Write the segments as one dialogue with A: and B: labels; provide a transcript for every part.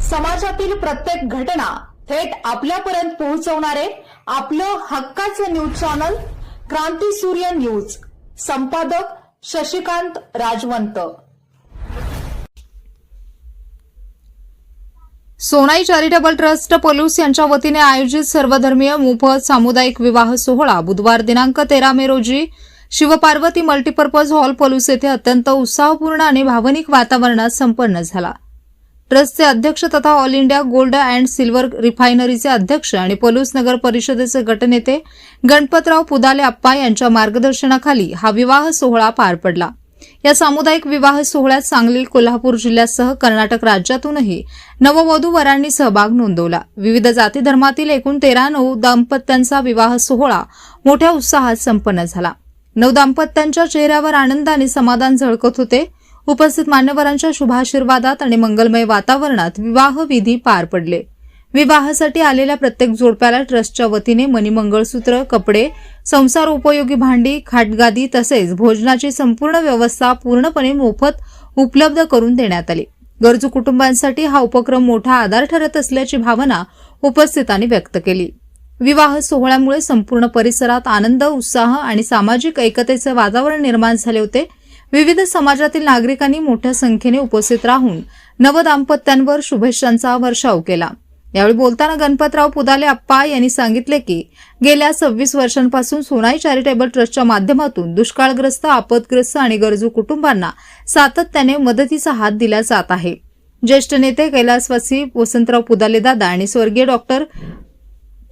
A: समाजातील प्रत्येक घटना थेट आपल्यापर्यंत पोहोचवणारे आपलं हक्काचं न्यूज चॅनल क्रांती सूर्य न्यूज। संपादक शशिकांत राजवंत। सोनाई चॅरिटेबल ट्रस्ट पलूस यांच्या वतीने आयोजित सर्वधर्मीय मोफत सामुदायिक विवाह सोहळा बुधवार दिनांक 13 मे रोजी शिवपार्वती मल्टीपर्पज हॉल पलूस येथे अत्यंत उत्साहपूर्ण आणि भावनिक वातावरणात संपन्न झाला। ट्रस्टचे अध्यक्ष तथा all India gold and silver रिफायनरीचे अध्यक्ष आणि पलूस नगर परिषदेचे गटनेते गणपतराव पुदाले आप्पा यांच्या मार्गदर्शनाखाली हा विवाह सोहळा पार पडला। या सामुदायिक विवाह सोहळ्यात सांगली, कोल्हापूर जिल्ह्यासह कर्नाटक राज्यातूनही नववधू वरांनी सहभाग नोंदवला। विविध जाती धर्मातील एकूण 13 नवदाम्पत्यांचा विवाह सोहळा मोठ्या उत्साहात संपन्न झाला। नवदाम्पत्यांच्या चेहऱ्यावर आनंद आणि समाधान झळकत होते। उपस्थित मान्यवरांच्या शुभाशीर्वादात आणि मंगलमय वातावरणात विवाह विधी पार पडले। विवाहासाठी आलेल्या प्रत्येक जोडप्याला ट्रस्टच्या वतीने मणिमंगळसूत्र, कपडे, संसार उपयोगी भांडी, खाटगादी तसेच भोजनाची संपूर्ण व्यवस्था पूर्णपणे मोफत उपलब्ध करून देण्यात आली। गरजू कुटुंबांसाठी हा उपक्रम मोठा आधार ठरत असल्याची भावना उपस्थितांनी व्यक्त केली। विवाह सोहळ्यामुळे संपूर्ण परिसरात आनंद, उत्साह आणि सामाजिक ऐक्यतेचे वातावरण निर्माण झाले होते। विविध समाजातील नागरिकांनी मोठ्या संख्येने उपस्थित राहून नवदाम्पत्यांवर शुभेच्छांचा वर्षाव केला। यावेळी बोलताना गणपतराव पुदाले आप्पा यांनी सांगितले की गेल्या 26 वर्षांपासून सोनाई चॅरिटेबल ट्रस्टच्या माध्यमातून दुष्काळग्रस्त, आपत्ग्रस्त आणि गरजू कुटुंबांना सातत्याने मदतीचा हात दिला जात आहे। ज्येष्ठ नेते कैलासवासी वसंतराव पुदाले दादा आणि स्वर्गीय डॉक्टर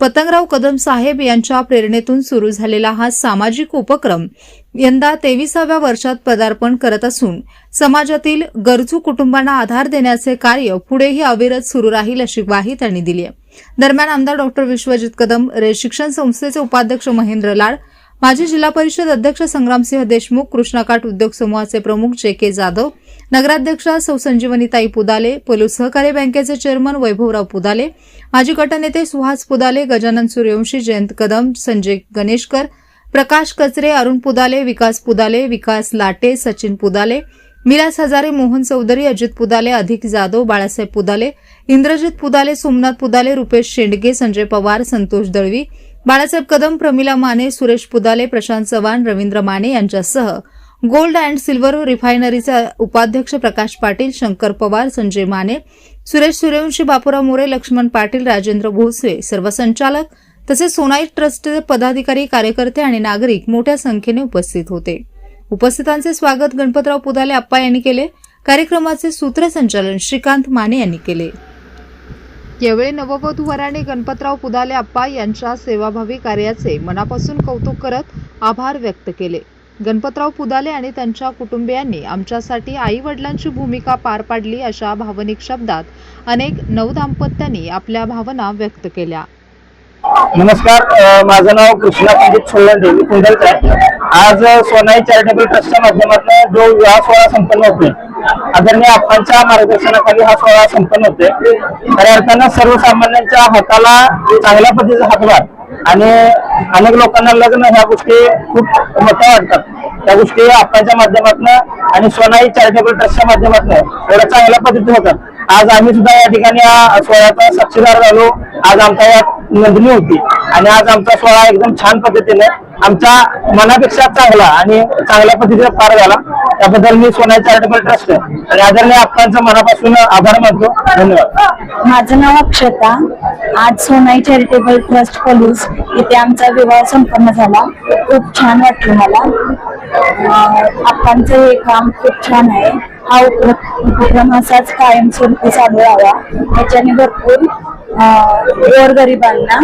A: पतंगराव कदम साहेब यांच्या प्रेरणेतून सुरू झालेला हा सामाजिक उपक्रम यंदा 23व्या वर्षात पदार्पण करत असून समाजातील गरजू कुटुंबांना आधार देण्याचे कार्य पुढेही अविरत सुरू राहील अशी ग्वाही त्यांनी दिली आहे। दरम्यान आमदार डॉक्टर विश्वजित कदम, शिक्षण संस्थेचे उपाध्यक्ष महेंद्र लाड, माजी जिल्हा परिषद अध्यक्ष संग्रामसिंह देशमुख, कृष्णाकाठ उद्योग समूहाचे प्रमुख जे.के. जाधव, नगराध्यक्षा सौ संजीवनीताई पुदाले, पलूस सहकारी बँकेचे चेअरमन वैभवराव पुदाले, माजी गटनेते सुहास पुदाले, गजानन सूर्यवंशी, जयंत कदम, संजय गणेशकर, प्रकाश कचरे, अरुण पुदाले, विकास पुदाले, विकास लाटे, सचिन पुदाले, मिराज हजारे, मोहन चौधरी, अजित पुदाले, अधिक जाधव, बाळासाहेब पुदाले, इंद्रजित पुदाले, सोमनाथ पुदाले, रुपेश शेंडगे, संजय पवार, संतोष दळवी, बाळासाहेब कदम, प्रमिला माने, सुरेश पुदाले, प्रशांत चव्हाण, रवींद्र माने यांच्यासह गोल्ड अँड सिल्वर रिफायनरीचे उपाध्यक्ष प्रकाश पाटील, शंकर पवार, संजय माने, सुरेश सूर्यवंशी, बापूराव मोरे, लक्ष्मण पाटील, राजेंद्र भोसले, सर्व संचालक तसेच सोनाई ट्रस्टचे पदाधिकारी, कार्यकर्ते आणि नागरिक मोठ्या संख्येने उपस्थित होते। उपस्थितांचे स्वागत गणपतराव पुदाले आप्पा यांनी केले। कार्यक्रमाचे सूत्रसंचालन श्रीकांत माने यांनी केले। यावेळी नववधू वरांनी गणपतराव पुदाले आप्पा यांच्या सेवाभावी कार्याचे मनापासून कौतुक करत आभार व्यक्त केले। गणपतराव पुदाले आणि त्यांच्या कुटुंबियांनी आमच्यासाठी आई वडिलांची भूमिका पार पाडली अशा भावनिक शब्दात अनेक नवदाम्पत्यांनी आपल्या भावना व्यक्त केल्या।
B: नमस्कार, माझं नाव कृष्णा पंडित सोळंके, मी कुंडलचा आहे। आज सोनाई चॅरिटेबल ट्रस्टच्या माध्यमातून जो विवाह सोहळा संपन्न होतोय, आदरणीय आप्पांच्या मार्गदर्शनाखाली हा सोहळा संपन्न होतोय। खऱ्या अर्थानं सर्वसामान्यांच्या हाताला चांगल्या पद्धतीचा हातभार आणि अनेक लोकांना लग्न ह्या गोष्टी खूप मोठ्या वाटतात। त्या गोष्टी आप्पांच्या माध्यमातून आणि सोनाई चॅरिटेबल ट्रस्टच्या माध्यमातून एवढ्या चांगल्या पद्धतीने होतात। आज आम्ही सुद्धा या ठिकाणी या सोहळ्याचा साक्षीदार झालो। आज आमच्या या नोंदणी होती आणि आज आमचा सोहळा एकदम छान पद्धतीने आमच्या मनापेक्षा चांगला आणि चांगल्या पद्धतीने पार झाला। त्याबद्दल मी सोनाई चॅरिटेबल ट्रस्ट आणि आदरणीय आप्पांचा मनापासून आभार मानतो। धन्यवाद।
C: माझं नाव अक्षता। आज सोनाई चॅरिटेबल ट्रस्ट पलूस इथे आमचा विवाह संपन्न झाला। खूप छान वाटलं मला। आप्पांचं हे काम खूप छान आहे। हा उपक्रम असाच कायमस्वरूपी चालू राहावा, याच्याने भरपूर गोरगरिबांना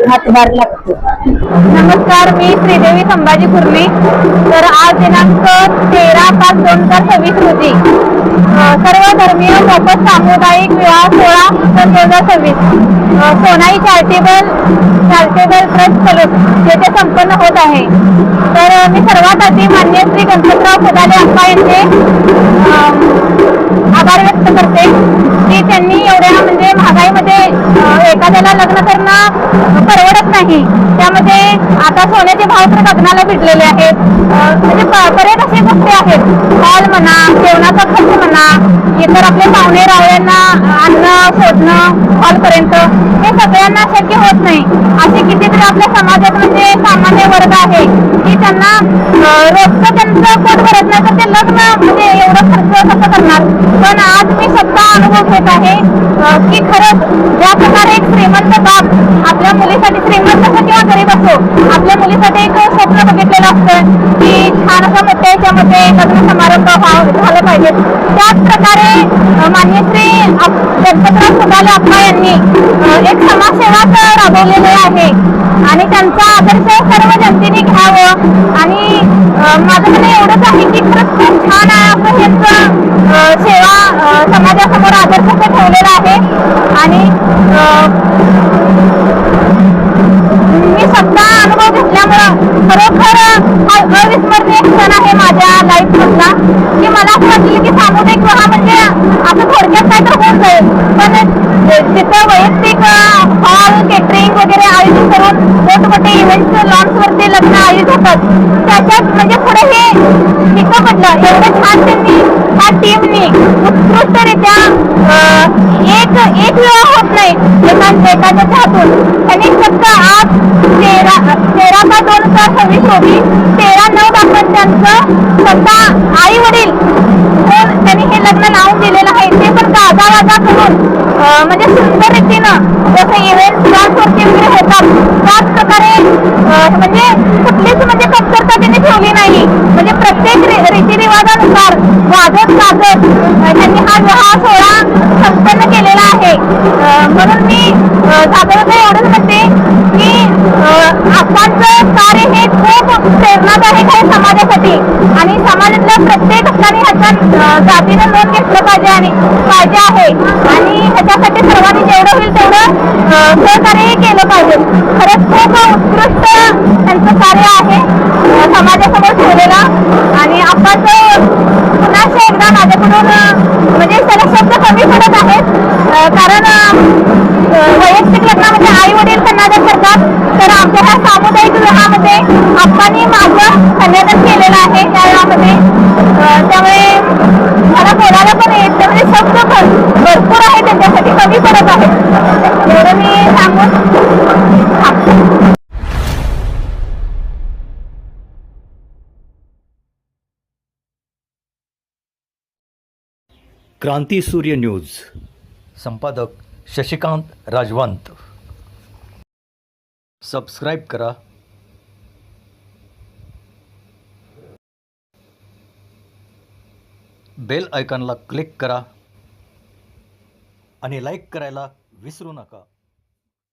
C: हातभार लागतो।
D: नमस्कार, मी श्रीदेवी संभाजी कुर्मी। तर आज दिनांक 13/5/2026 रोजी सर्व धर्मीय मोफत सामुदायिक विवाह सोहळा 2026 सोनाई चॅरिटेबल ट्रस्ट पलूस येथे संपन्न होत आहे। तर मी सर्वात आधी माननीय श्री गणपतराव पुदाले आप्पा यांचे आभार व्यक्त करते की त्यांनी एवढ्या म्हणजे महागाईमध्ये एखाद्याला लग्न करणं परवडत नाही। त्यामध्ये आता सोन्याचे भाव तर गगनाला भिडलेले आहेत। म्हणजे बरेच असे गोष्टी आहेत, हॉल म्हणा, जेवणाचा खर्च म्हणा, इतर आपले पाहुणे रावळ्यांना आणणं सोडणं हॉलपर्यंत हे सगळ्यांना शक्य होत नाही. असे कितीतरी आपल्या समाजात म्हणजे सामान्य वर्ग आहे की त्यांना रोजचं त्यांचं पोट भरत नाही तर ते लग्न म्हणजे एवढं खर्च कसं करणार. पण आज मी स्वतः अनुभव घेत आहे की खरंच ज्या प्रकारे एक श्रीमंत बाप आपल्या मुलीसाठी, श्रीमंत असो किंवा गरीब असो, आपल्या मुलीसाठी एक स्वप्न बघितलेलं असतं की छान असं मोठ्या याच्यामध्ये लग्न समारंभ झालं पाहिजे. त्याच प्रकारे मान्य श्री गणपतराव सुदाले अप्पा यांनी एक समाजसेवा राबवलेली आहे आणि त्यांचा आदर्श सर्व जनतेने घ्यावं. आणि माझं म्हणणं एवढंच आहे की खरंच खूप छान असं ह्यांचं सेवा समाजासमोर आदर्श ठेवलेला आहे. आणि मी स्वतः अनुभव घेतल्यामुळं खरोखर हा अविस्मरणीय क्षण आहे माझ्या लाईफ मधला की मला असं वाटलं की सामुदायिक विवाह म्हणजे असं थोडक्यात काय तर होऊन जाईल. पण तिथं वैयक्तिक हॉल केटरिंग वगैरे आयोजित करून मोठमोठे इव्हेंट्स लॉन्सवरती लग्न आयोजित होतात. त्याच्यात म्हणजे पुढे हे शिकं पडलं एवढं छान त्यांनी ह्या टीमनी उत्कृष्टरित्या एक विवाह होत नाही एकाच्या हातून. त्यांनी फक्त आज 13/2/26 रोजी 13/9 त्यांचं स्वतः आई वडील त्यांनी हे लग्न लावून दिलेलं आहे. ते पण गाजावाजा करून म्हणजे सुंदर रीतीनं जसं इव्हेंट लॉन्सवरती वगैरे होतात त्याच प्रकारे म्हणजे कुठलीच म्हणजे कमतरता त्यांनी ठेवली नाही. म्हणजे प्रत्येक रीतिरिवाजानुसार वाजत गाजत त्यांनी हा विवाह सोहळा संपन्न केलेला आहे. म्हणून मी साधारणतः एवढंच म्हणते की आप्पांचं कार्य हे खूप प्रेरणादायक आहे समाजासाठी आणि समाजातल्या प्रत्येक घटकाने ह्याच्या जातीनं नोंद घेतलं पाहिजे आहे. आणि ह्याच्यासाठी सर्वांनी जेवढं होईल तेवढं सहकार्यही केलं पाहिजे. खरंच खूप उत्कृष्ट त्यांचं कार्य आहे समाजासमोर ठेवलेला. आणि आप्पाचं पुन्हा एकदा माझ्याकडून म्हणजे त्याला शब्द कमी पडत आहेत कारण वैयक्तिक लग्नामध्ये आई वडील कन्यादान करतात तर आमच्या ह्या सामुदायिक विवाहामध्ये आप्पांनी माझं कन्यादान केलेलं आहे त्या विवाहामध्ये. त्यामुळे मला बोलायला पण येत म्हणजे शब्द भरपूर आहे त्यांच्यासाठी कमी पडत आहे. एवढं मी सांगून थांबते.
E: क्रांती सूर्य न्यूज संपादक शशिकांत राजवंत. सबस्क्राईब करा, बेल आयकॉनला क्लिक करा आणि लाईक करायला विसरू नका.